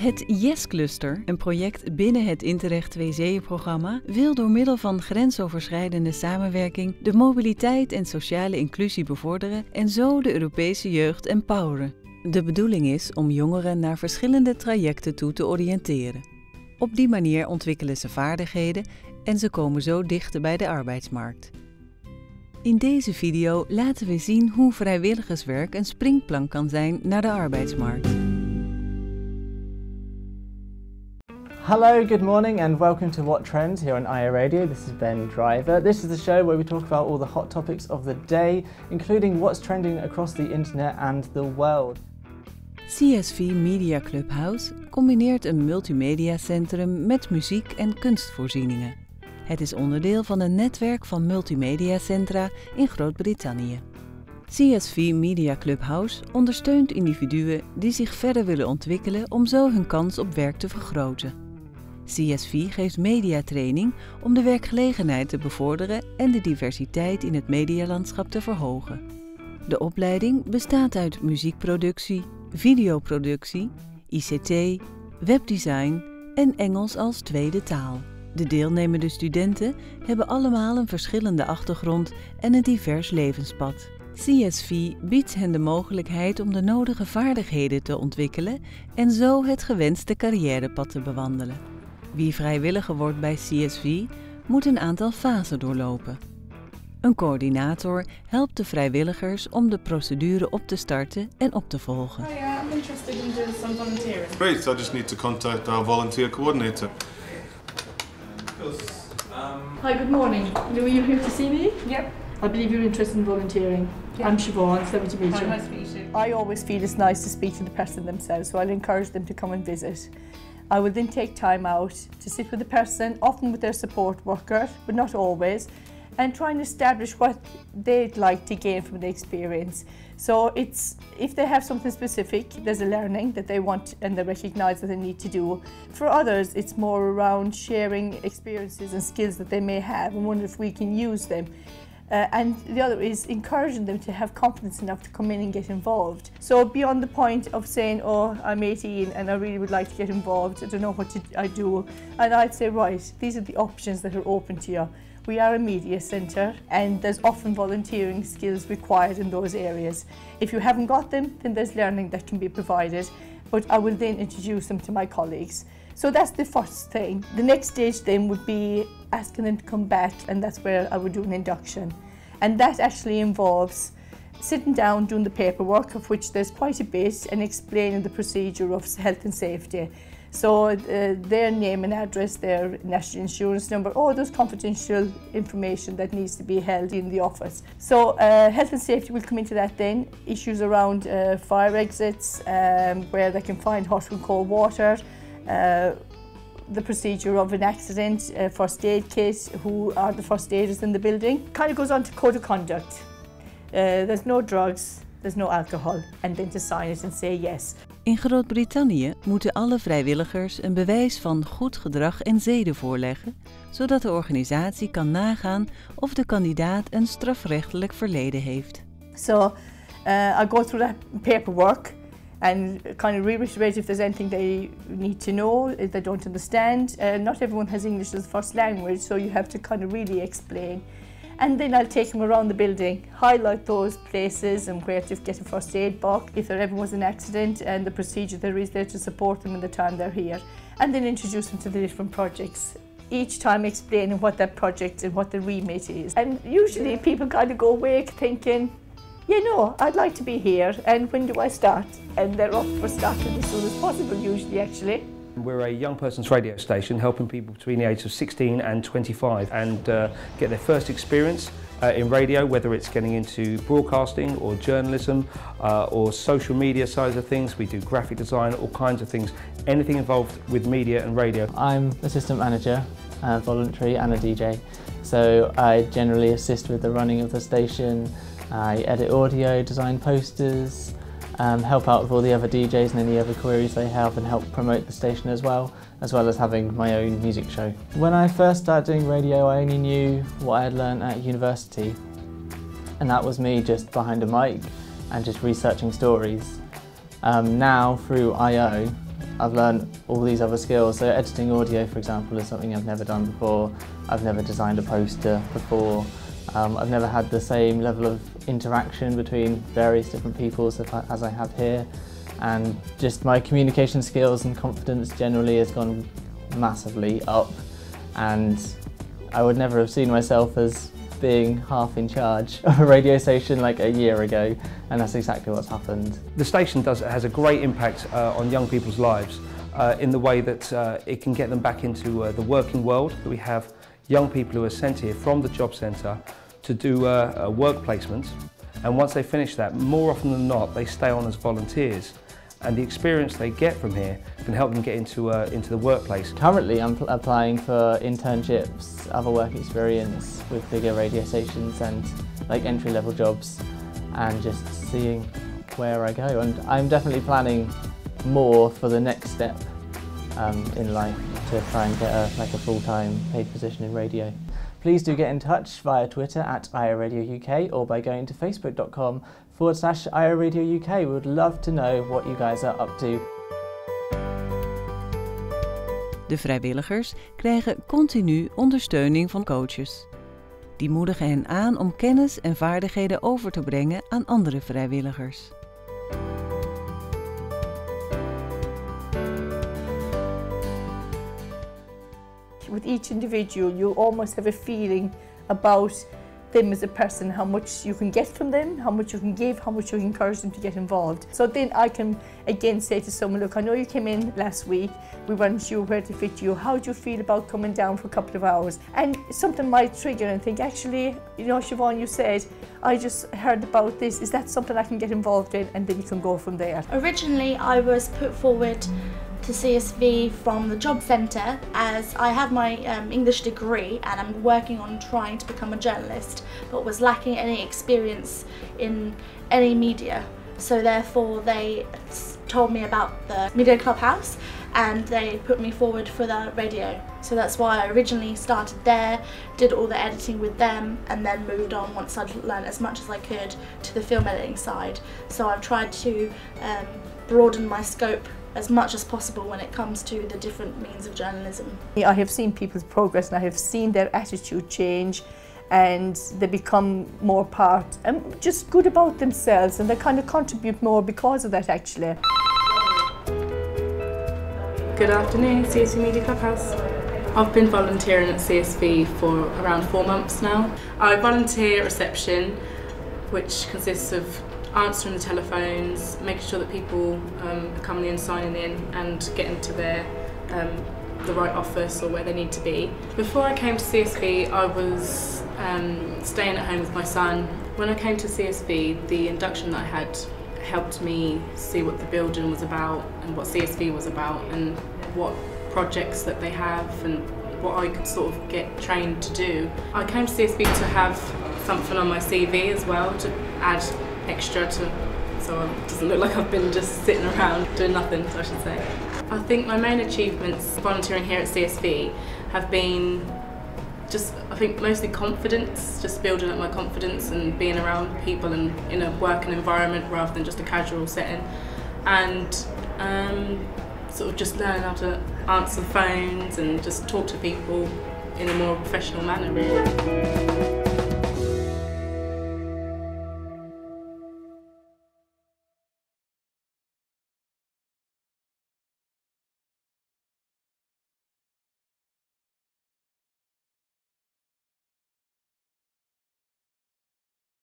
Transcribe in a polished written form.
Het Yes-cluster, een project binnen het Interreg 2 zeeën-programma, wil door middel van grensoverschrijdende samenwerking de mobiliteit en sociale inclusie bevorderen en zo de Europese jeugd empoweren. De bedoeling is om jongeren naar verschillende trajecten toe te oriënteren. Op die manier ontwikkelen ze vaardigheden en ze komen zo dichter bij de arbeidsmarkt. In deze video laten we zien hoe vrijwilligerswerk een springplank kan zijn naar de arbeidsmarkt. Hello, good morning and welcome to What Trends here on IA Radio. This is Ben Driver. This is the show where we talk about all the hot topics of the day, including what's trending across the internet and the world. CSV-Media Howest combineert een multimediacentrum met muziek- en kunstvoorzieningen. Het is onderdeel van een netwerk van multimediacentra in Groot-Brittannië. CSV-Media Howest ondersteunt individuen die zich verder willen ontwikkelen om zo hun kans op werk te vergroten. CSV geeft mediatraining om de werkgelegenheid te bevorderen en de diversiteit in het medialandschap te verhogen. De opleiding bestaat uit muziekproductie, videoproductie, ICT, webdesign en Engels als tweede taal. De deelnemende studenten hebben allemaal een verschillende achtergrond en een divers levenspad. CSV biedt hen de mogelijkheid om de nodige vaardigheden te ontwikkelen en zo het gewenste carrièrepad te bewandelen. Wie vrijwilliger wordt bij CSV moet een aantal fasen doorlopen. Een coördinator helpt de vrijwilligers om de procedure op te starten en op te volgen. Oh yeah, I'm interested in doing some volunteering. Great, I just need to contact our volunteer coordinator. Hi, good morning. Are you here to see me? Yep. I believe you're interested in volunteering. Yeah. I'm Siobhan, it's lovely to meet you. Nice to meet you. I always feel it's nice to speak to the person themselves, so I'll encourage them to come and visit. I will then take time out to sit with the person, often with their support worker, but not always, and try and establish what they'd like to gain from the experience. So if they have something specific, there's a learning that they want and they recognise that they need to do. For others, it's more around sharing experiences and skills that they may have and wonder if we can use them. And the other is encouraging them to have confidence enough to come in and get involved. So beyond the point of saying, oh, I'm 18 and I really would like to get involved, I don't know what I do. And I'd say, right, these are the options that are open to you. We are a media centre and there's often volunteering skills required in those areas. If you haven't got them, then there's learning that can be provided, but I will then introduce them to my colleagues. So that's the first thing. The next stage then would be asking them to come back, and that's where I would do an induction. And that actually involves sitting down, doing the paperwork, of which there's quite a bit, and explaining the procedure of health and safety. So their name and address, their national insurance number, all those confidential information that needs to be held in the office. So health and safety will come into that then. Issues around fire exits, where they can find hot and cold water, the procedure of an accident, first aid kit, who are the first aiders in the building. Kind of goes on to code of conduct. There's no drugs, there's no alcohol, and then to sign it and say yes. In Groot-Brittannië moeten alle vrijwilligers een bewijs van goed gedrag en zeden voorleggen, zodat de organisatie kan nagaan of de kandidaat een strafrechtelijk verleden heeft. So I go through that paperwork and kind of reiterate if there's anything they need to know, if they don't understand. Not everyone has English as a first language, so you have to kind of really explain. And then I'll take them around the building, highlight those places and where to get a first aid box if there ever was an accident and the procedure there is there to support them in the time they're here. And then introduce them to the different projects. Each time explaining what that project and what the remit is. And usually people kind of go away thinking, you know, I'd like to be here and when do I start? And they're up for starting as soon as possible usually actually. We're a young person's radio station helping people between the ages of 16 and 25 and get their first experience in radio, whether it's getting into broadcasting or journalism or social media side of things. We do graphic design, all kinds of things, anything involved with media and radio. I'm assistant manager, voluntary and a DJ. So I generally assist with the running of the station. I edit audio, design posters, help out with all the other DJs and any other queries they have and help promote the station as well as having my own music show. When I first started doing radio, I only knew what I had learned at university, and that was me just behind a mic and just researching stories. Now through IO, I've learned all these other skills. So editing audio, for example, is something I've never done before. I've never designed a poster before. I've never had the same level of interaction between various different people as I have here. And just my communication skills and confidence generally has gone massively up. And I would never have seen myself as being half in charge of a radio station like a year ago, and that's exactly what's happened. The station has a great impact on young people's lives in the way that it can get them back into the working world. We have young people who are sent here from the job centre to do a work placement, and once they finish that, more often than not, they stay on as volunteers. And the experience they get from here can help them get into the workplace. Currently I'm applying for internships, other work experience with bigger radio stations and like entry-level jobs, and just seeing where I go. And I'm definitely planning more for the next step in life to try and get a full-time paid position in radio. Please do get in touch via Twitter at iRadio UK or by going to facebook.com/iRadio UK. We would love to know what you guys are up to. De vrijwilligers krijgen continu ondersteuning van coaches. Die moedigen hen aan om kennis en vaardigheden over te brengen aan andere vrijwilligers. With each individual, you almost have a feeling about them as a person, how much you can get from them, how much you can give, how much you can encourage them to get involved. So then I can again say to someone, look, I know you came in last week, we weren't sure where to fit you, how do you feel about coming down for a couple of hours? And something might trigger and think, actually, you know, Siobhan, you said, I just heard about this, is that something I can get involved in? And then you can go from there. Originally I was put forward to CSV from the job centre as I have my English degree and I'm working on trying to become a journalist, but was lacking any experience in any media. So therefore they told me about the Media Clubhouse and they put me forward for the radio. So that's why I originally started there, did all the editing with them, and then moved on once I'd learned as much as I could to the film editing side. So I've tried to broaden my scope as much as possible when it comes to the different means of journalism. I have seen people's progress and I have seen their attitude change, and they become more part and just good about themselves, and they kind of contribute more because of that actually. Good afternoon, SeaMedia Clubhouse. I've been volunteering at CSV for around 4 months now. I volunteer reception, which consists of answering the telephones, making sure that people are coming in, signing in and getting to the right office or where they need to be. Before I came to CSV, I was staying at home with my son. When I came to CSV, the induction that I had helped me see what the building was about and what CSV was about and what projects that they have and what I could sort of get trained to do. I came to CSV to have something on my CV as well, to add extra to, so it doesn't look like I've been just sitting around doing nothing, I should say. I think my main achievements volunteering here at CSV have been just, I think mostly confidence, just building up my confidence and being around people and in a working environment rather than just a casual setting, and sort of just learning how to answer the phones and just talk to people in a more professional manner really.